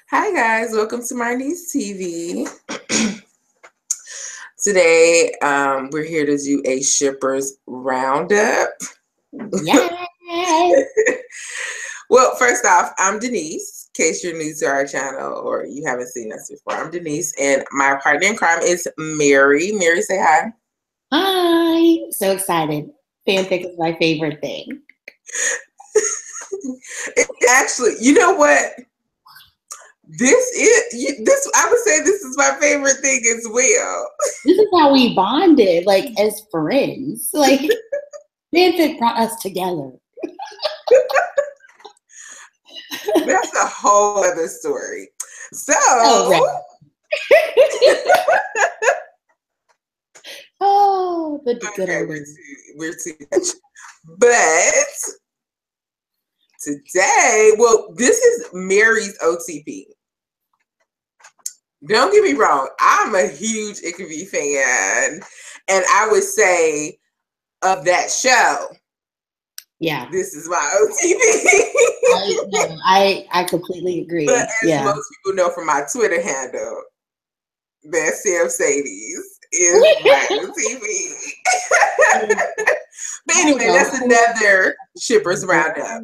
Hi guys, welcome to my niece TV. Today, we're here to do a shippers roundup. Yes. Well, first off, I'm Denise. In case you're new to our channel or you haven't seen us before, I'm Denise, and my partner in crime is Mary. Mary, say hi. Hi. So excited. Fanfic is my favorite thing. It actually, you know what? I would say this is my favorite thing as well. This is how we bonded, like as friends. Like fanfic brought us together. That's a whole other story. So, oh, the good okay, old we're too much. But today, well, this is Mary's OTP. Don't get me wrong, I'm a huge Ichabbie fan, and I would say of that show, yeah, this is my OTP. I completely agree. But as most people know from my Twitter handle, that Sam Sadie's is my OTP. But anyway, that's another shippers roundup.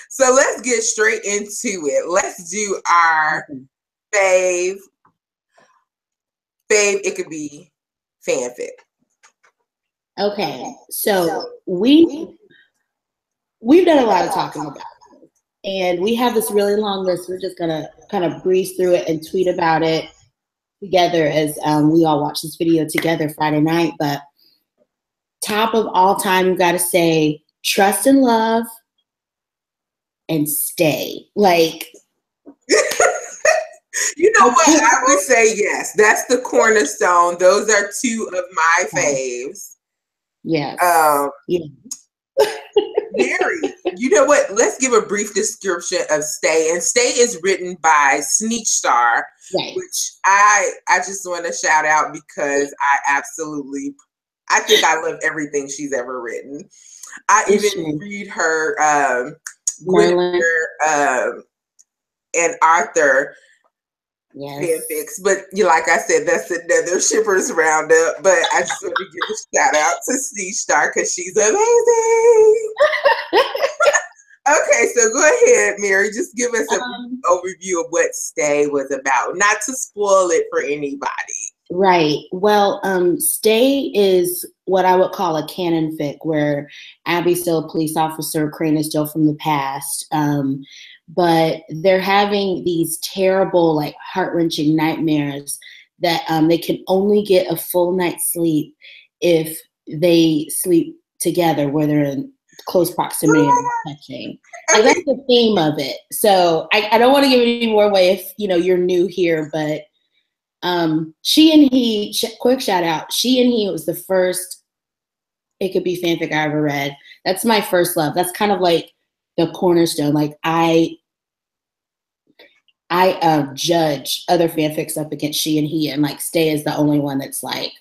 So let's get straight into it. Let's do our fave Ichabbie fanfic. Okay, so we've done a lot of talking about it, and we have this really long list. We're just gonna kind of breeze through it and tweet about it together as we all watch this video together Friday night. But top of all time, you got to say trust and love and stay. Like, you know what? I would say yes. That's the cornerstone. Those are two of my faves. Yes. Yeah. Mary, you know what? Let's give a brief description of Stay. And Stay is written by Sneak Star, right, which I just want to shout out because I think I love everything she's ever written. I even read her Gwendoline and Arthur fanfics, but like I said, that's another shippers roundup. But I just want to give a shout out to Sneak Star because she's amazing. Okay, so go ahead, Mary. Just give us an overview of what Stay was about, not to spoil it for anybody. Right. Well, Stay is what I would call a canon fic, where Abbie's still a police officer, Crane is still from the past. But they're having these terrible, like heart-wrenching nightmares that they can only get a full night's sleep if they sleep together, where they're in close proximity and touching. Like, that's the theme of it. So I don't want to give any more away if you're new here, but She and He, quick shout out, She and He was the first Ichabbie fanfic I ever read. That's my first love. That's kind of like the cornerstone. Like, I judge other fanfics up against She and He, and like Stay is the only one that's like,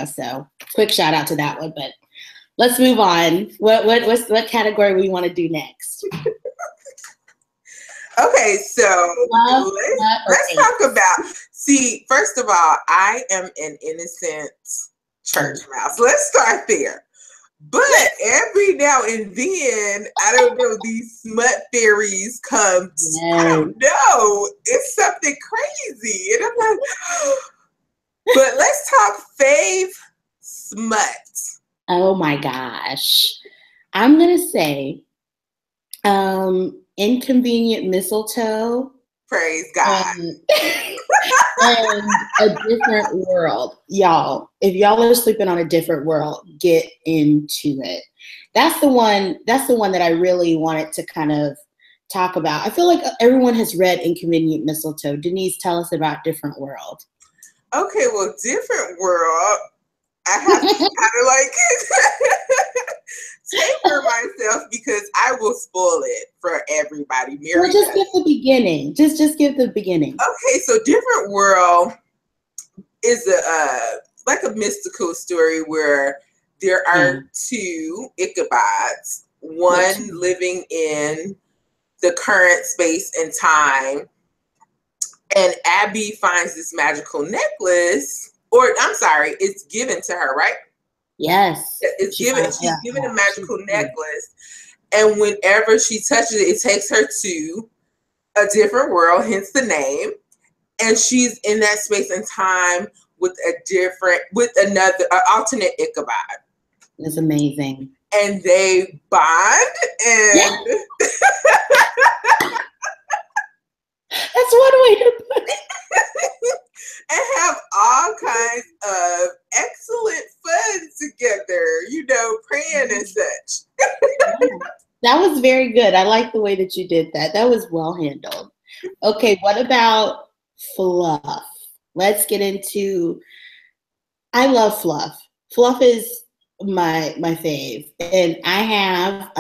so quick shout out to that one. But let's move on. What category we want to do next? Okay, so let's talk about, first of all, I am an innocent church mouse. Let's start there. But every now and then, I don't know, these smut theories come. I don't know. It's something crazy. And I'm like, but let's talk fave smut. Oh my gosh. I'm going to say Inconvenient Mistletoe. Praise God. And A Different World. Y'all, if y'all are sleeping on A Different World, get into it. That's the one that I really wanted to kind of talk about. I feel like everyone has read Inconvenient Mistletoe. Denise, tell us about Different World. Okay, well, Different World, I have to kind of like taper myself because I will spoil it for everybody. Mary, well, just give the beginning. Just give the beginning. Okay, so Different World is like a mystical story where there are two Ichabbies, one living in the current space and time. And Abbie finds this magical necklace, or I'm sorry, it's given to her, right? Yes. It's given. She's given a magical necklace, and whenever she touches it, it takes her to a different world, hence the name. And she's in that space and time with another alternate Ichabod. It's amazing. And they bond, and that's one way to put it. And have all kinds of excellent fun together, praying and such. That was very good. I like the way that you did that. That was well handled. Okay, what about fluff? Let's get into, I love fluff. Fluff is my fave. And I have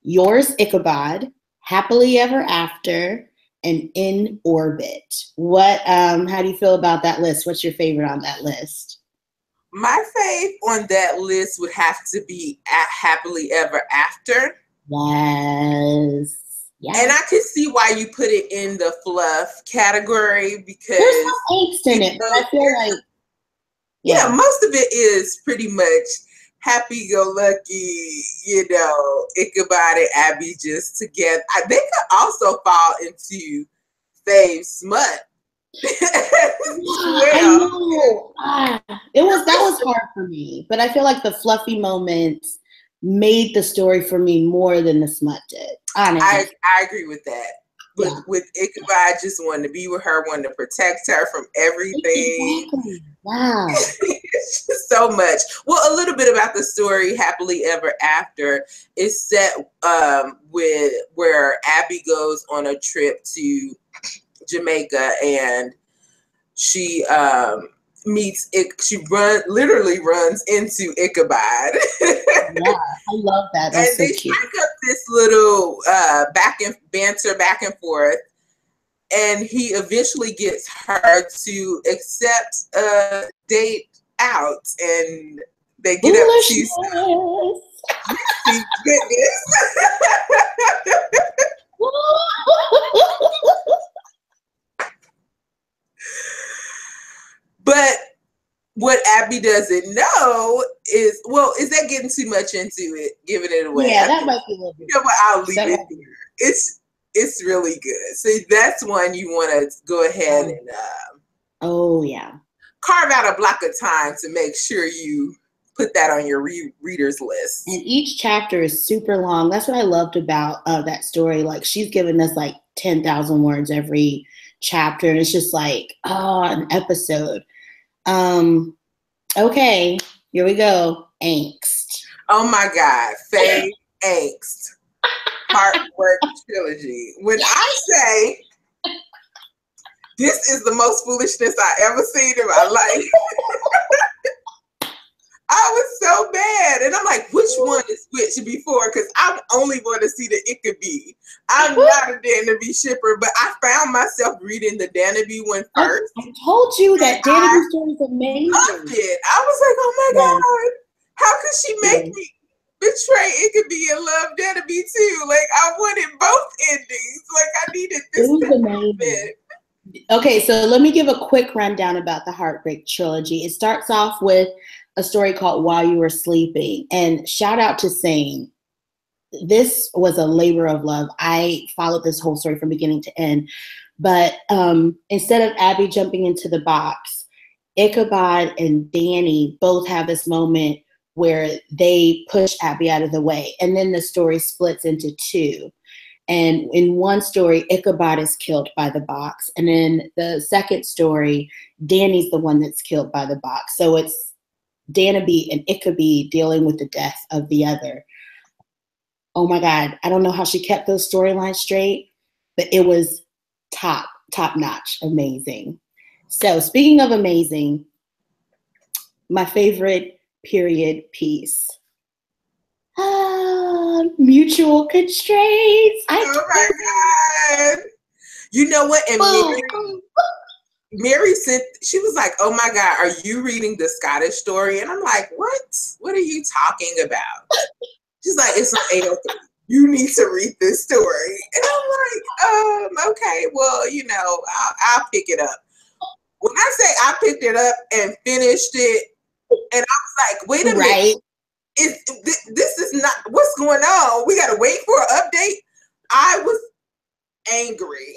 yours, Ichabod, Happily Ever After, and In Orbit. What? How do you feel about that list? What's your favorite on that list? My fave on that list would have to be Happily Ever After. Yes. Yes. And I could see why you put it in the fluff category, because there's some angst in it, but I feel like yeah, most of it is pretty much happy-go-lucky, Ichabod and Abbie just together. They could also fall into fave smut. I know. That was hard for me, but I feel like the fluffy moments made the story for me more than the smut did. Honestly. I agree with that. With Ichabod, just wanting to be with her, wanting to protect her from everything. Exactly. Wow. It's just so much. Well, a little bit about the story, Happily Ever After, is set with where Abbie goes on a trip to Jamaica, and she literally runs into Ichabod. Yeah, I love that. That's and so they cute. strike up this little banter back and forth, and he eventually gets her to accept a date out, and they get up to goodness. But what Abbie doesn't know is that getting too much into it, giving it away? Yeah, that might be a little bit. What, I'll leave it there. It's really good. So that's one you want to go ahead and carve out a block of time to make sure you put that on your readers list. And each chapter is super long. That's what I loved about that story. Like, she's given us like 10,000 words every chapter, and it's just like, an episode. Okay, here we go. Angst. Oh my God, Faye Angst. Heartwork trilogy. When I say this is the most foolishness I ever seen in my life, I was so bad. And I'm like, which one is which before? Because I only want to see the Ichabbie. I'm not a Dannaby shipper, but I found myself reading the Dannaby one first. I told you that Dannaby story is amazing. Loved it. I was like, oh my God, how could she make me betray Ichabbie and love Dannaby too? Like, I wanted both endings. Like, I needed this. It was amazing. Okay, so let me give a quick rundown about the Heartbreak trilogy. It starts off with a story called While You Were Sleeping. And shout out to Sane. This was a labor of love. I followed this whole story from beginning to end. But instead of Abbie jumping into the box, Ichabod and Danny both have this moment where they push Abbie out of the way. And then the story splits into two. And in one story, Ichabod is killed by the box. And in the second story, Danny's the one that's killed by the box. So it's Dannaby and Ichabbie dealing with the death of the other. Oh my God. I don't know how she kept those storylines straight, but it was top notch. Amazing. So speaking of amazing, my favorite period piece. Mutual constraints. Oh my God. You know what? And Mary said, she was like, oh my God, are you reading the Scottish story? And I'm like, what? What are you talking about? She's like, it's on 803. you need to read this story. And I'm like, okay, well, I'll pick it up. When I say I picked it up and finished it, and I was like, wait a minute, this is not, what's going on? We got to wait for an update. I was angry.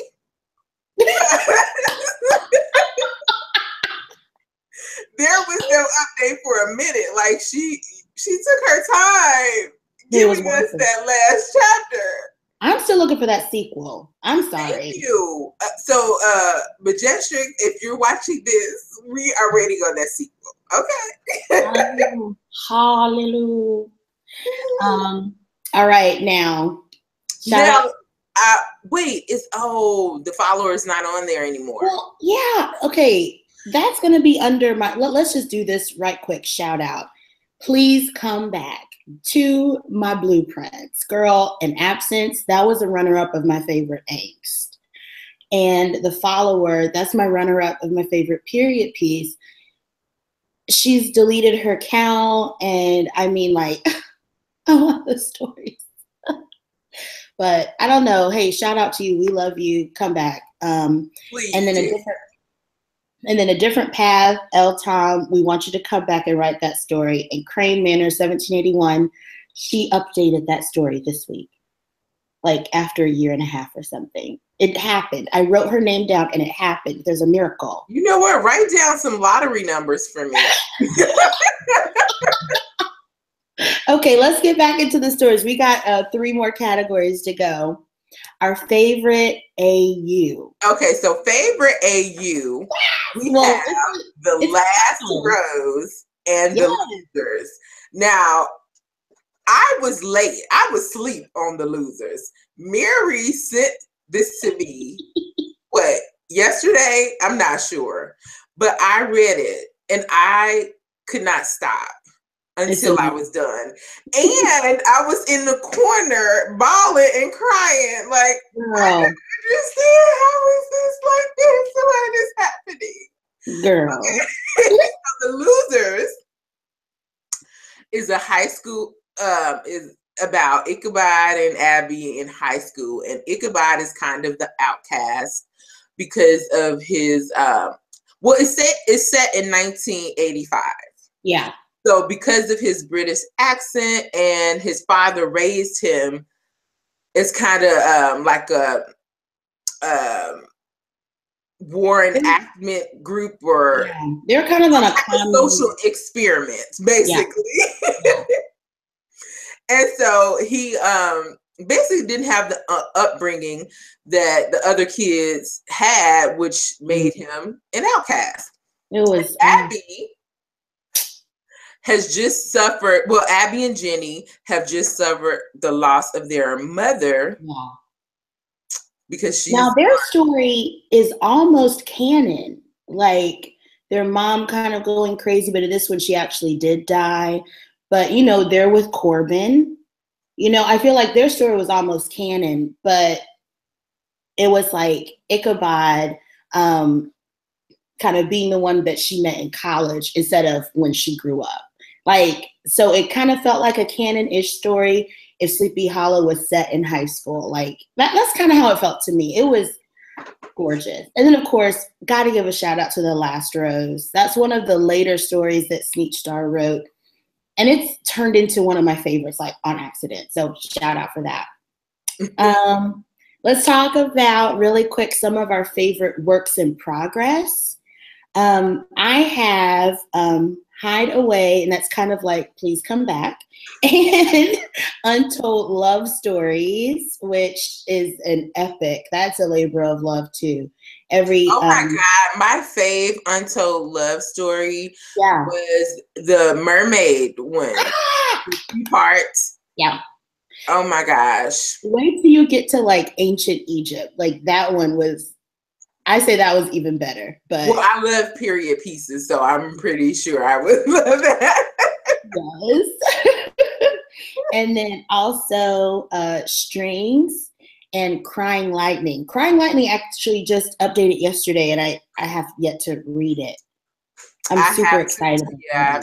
There was no update for a minute. Like she took her time giving us that last chapter. I'm still looking for that sequel. I'm sorry. Thank you. So, Majestic, if you're watching this, we are waiting on that sequel. Okay. Hallelujah. All right, now. Wait, the follower is not on there anymore. Well, yeah. Okay. That's going to be under my, let's just do this right quick. Shout out. Please come back to my blueprints. Girl, in absence, that was a runner-up of my favorite angst. And the follower, that's my runner-up of my favorite period piece. She's deleted her account, and I mean, like, I love the stories. But I don't know. Hey, shout out to you. We love you. Come back. Please. And then a different path, L. Tom, we want you to come back and write that story. And Crane Manor, 1781, she updated that story this week, like after a year and a half or something. It happened. I wrote her name down and it happened. There's a miracle. You know what? Write down some lottery numbers for me. Okay, let's get back into the stories. We got 3 more categories to go. Our favorite AU. Okay, so favorite AU, we have the last rose and the losers. Now, I was late. I was asleep on the losers. Mary sent this to me, yesterday? I'm not sure. But I read it, and I could not stop until I was done. And I was in the corner bawling and crying. Like, I don't understand. How is this like this? What is happening? Girl. Okay. So the Losers is a high school, is about Ichabie and Abbie in high school. And Ichabie is kind of the outcast because of his, it's set in 1985. Yeah. So because of his British accent and his father raised him, it's kind of like a war enactment group, or they're kind of on a social experiment, basically. Yeah. And so he basically didn't have the upbringing that the other kids had, which made him an outcast. It was Abbie has just suffered, Abbie and Jenny have just suffered the loss of their mother. Yeah. Because now their story is almost canon. Like their mom kind of going crazy, but in this one she actually did die. But they're with Corbin. I feel like their story was almost canon, but it was like Ichabod kind of being the one that she met in college instead of when she grew up. Like, so it kind of felt like a canon-ish story if Sleepy Hollow was set in high school. Like, that's kind of how it felt to me. It was gorgeous. And then, of course, got to give a shout out to The Last Rose. That's one of the later stories that Sneak Star wrote. And it's turned into one of my favorites, like, on accident. So shout out for that. Let's talk about, really quick, some of our favorite works in progress. I have Hide Away, and that's kind of like Please Come Back, and Untold Love Stories, which is an epic. That's a labor of love too. Oh my God, my fave Untold Love Story was the mermaid one. 2 parts. Yeah. Oh my gosh. Wait till you get to like ancient Egypt. Like that one was, I say that was even better. But I love period pieces, so I'm pretty sure I would love that. Yes. And then also Strings and Crying Lightning. Crying Lightning actually just updated yesterday, and I have yet to read it. I'm super excited. Yeah,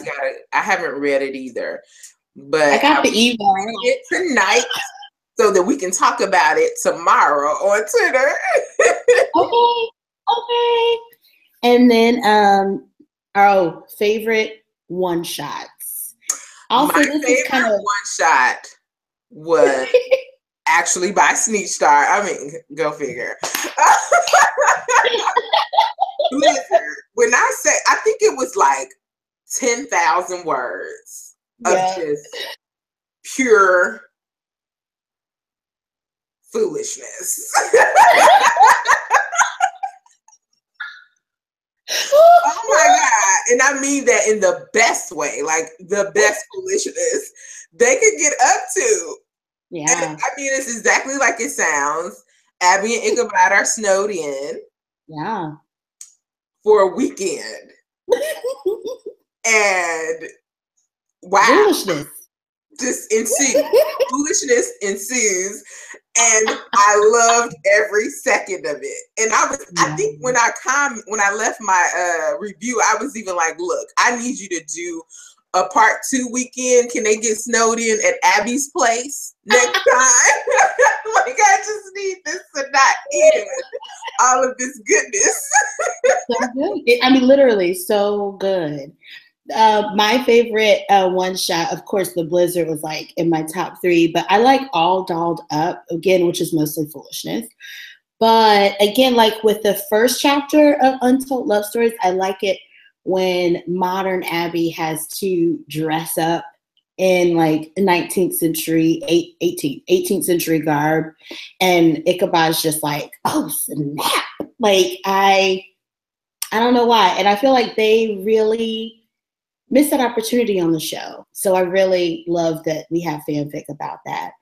I haven't read it either. But I got the ebook it tonight. so that we can talk about it tomorrow on Twitter. Okay. And then our favorite one shots. Also, my this favorite is kind of one shot was actually by Sneak Star. I mean, go figure. Blizzard. When I say, I think it was like 10,000 words of just pure foolishness. Oh my God. And I mean that in the best way, like the best foolishness they could get up to. Yeah. And I mean, it's exactly like it sounds. Abbie and Ichabie are snowed in. Yeah. For a weekend. And wow. Foolishness. Just ensues. Foolishness ensues. And I loved every second of it. And I think when I left my review, I was even like, look, I need you to do a part 2 weekend. Can they get snowed in at Abbie's place next time? Like, I just need this to not end all of this goodness. So good. I mean, literally so good. My favorite one shot, of course, the Blizzard was like in my top 3, but I like All Dolled Up again, which is mostly foolishness. But again, like with the first chapter of Untold Love Stories, I like it when modern Abbie has to dress up in like 19th century, 18th century garb, and Ichabod's just like, oh snap! Like I don't know why, and I feel like they really missed that opportunity on the show. So I really love that we have fanfic about that.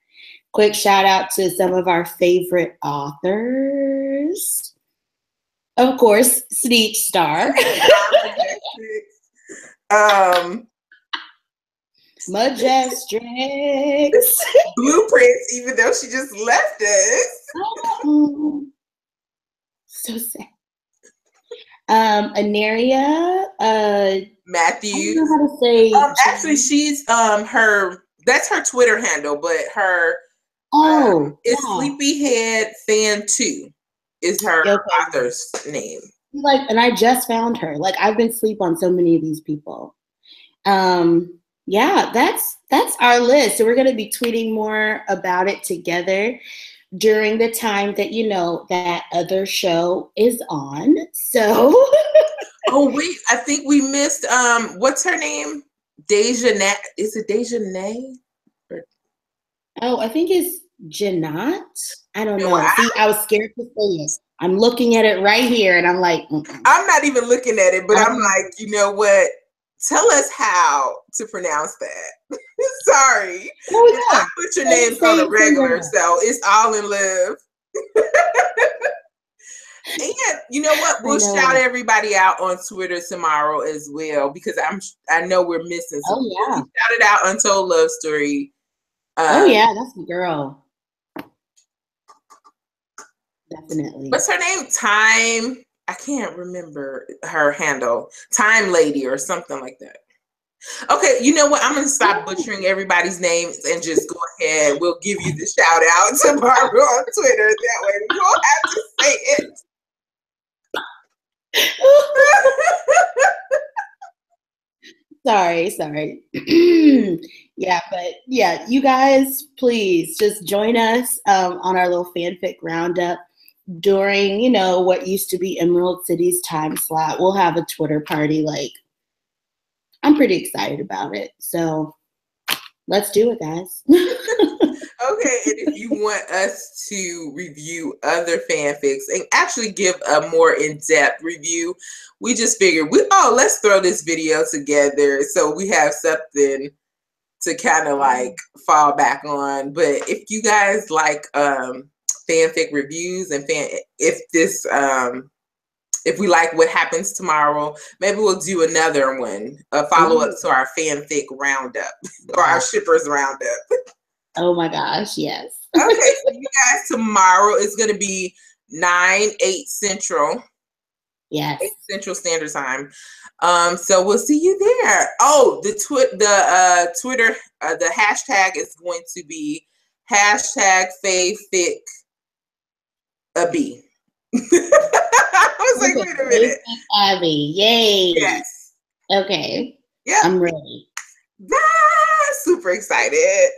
Quick shout out to some of our favorite authors. Of course, Sneak Star. Majestrix. Blueprints, even though she just left us. So sad. Anaria. Matthews. I don't know how to say. Actually, she's that's her Twitter handle, but her is Sleepyhead Fan 2 is her author's name. Like, and I just found her. Like, I've been asleep on so many of these people. Yeah, that's our list. So we're gonna be tweeting more about it together during the time that that other show is on. So oh wait, I think we missed what's her name? Deja Nat. Is it Deja Nay? Oh, I think it's Janat. I don't know. See, I was scared to say it. I'm looking at it right here and I'm like, I'm not even looking at it, but I'm like, you know what? Tell us how to pronounce that. Sorry. I put your names on a regular, so it's all in love. And you know what? We'll shout everybody out on Twitter tomorrow as well, because I know we're missing some. Oh yeah. Shout it out Untold Love Story. Oh yeah, that's the girl. Definitely. What's her name? Time. I can't remember her handle. Time Lady or something like that. Okay, you know what? I'm going to stop butchering everybody's names and just go ahead. We'll give you the shout out tomorrow on Twitter. That way we won't have to say it. Sorry. Yeah, but yeah, you guys, please just join us on our little fanfic roundup during, what used to be Emerald City's time slot. We'll have a Twitter party. Like, I'm pretty excited about it. So let's do it, guys. Okay, and if you want us to review other fanfics and actually give a more in-depth review, we just figured let's throw this video together so we have something to kind of like fall back on. But if you guys like fanfic reviews and if we like what happens tomorrow, maybe we'll do another one, a follow-up to our fanfic roundup or our shippers roundup. Oh my gosh, yes. Okay, so you guys, tomorrow is going to be 8 Central. Yes. 8 Central Standard Time. So we'll see you there. Oh, the Twitter, the hashtag is going to be Hashtag Fanfic Abbie. I was like, wait a minute. Abbie, yay. Yes. Okay. Yeah. I'm ready. Super excited.